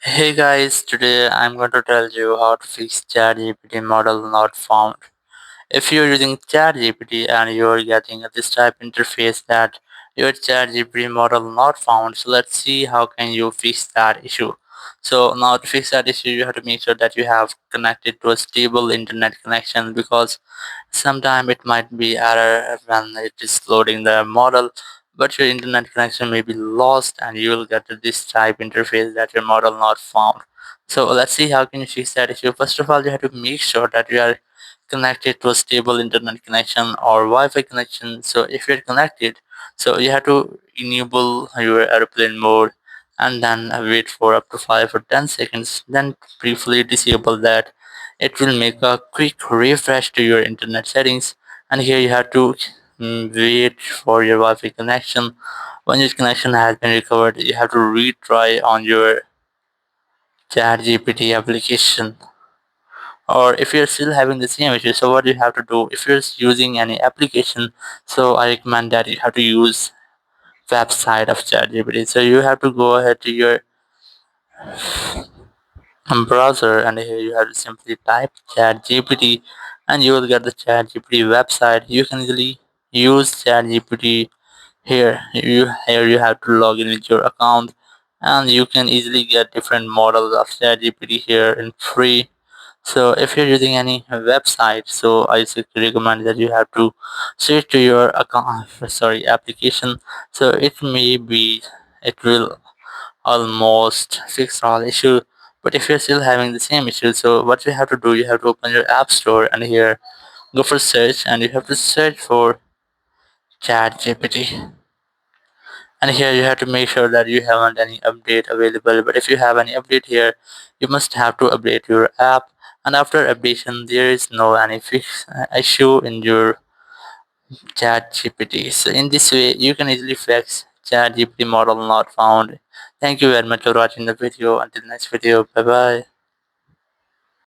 Hey guys, today I'm going to tell you how to fix ChatGPT model not found. If you're using ChatGPT and you're getting this type interface that your ChatGPT model not found, so let's see how can you fix that issue. So now to fix that issue, you have to make sure that you have connected to a stable internet connection because sometime it might be error when it is loading the model, but your internet connection may be lost and you will get this type interface that your model not found. So let's see how can you fix that issue. First of all, you have to make sure that you are connected to a stable internet connection or Wi-Fi connection. So if you're connected, so you have to enable your airplane mode and then wait for up to 5 or 10 seconds, then briefly disable that. It will make a quick refresh to your internet settings, and here you have to wait for your Wi-Fi connection. When your connection has been recovered, you have to retry on your ChatGPT application. Or if you're still having the same issue, so what you have to do, if you're using any application, so I recommend that you have to use website of ChatGPT. So you have to go ahead to your browser, and here you have to simply type ChatGPT and you will get the ChatGPT website. You can easily use ChatGPT here you have to log in with your account, and you can easily get different models of ChatGPT here in free. So if you're using any website, so I strictly recommend that you have to switch to your account sorry application. So it will almost fix all issue. But if you're still having the same issue, so what you have to do, you have to open your app store and here go for search, and you have to search for ChatGPT. And here you have to make sure that you haven't any update available, but if you have any update here, you must have to update your app, and after updation there is no any fix issue in your ChatGPT. So in this way you can easily fix ChatGPT model not found. Thank you very much for watching the video. Until next video, bye bye.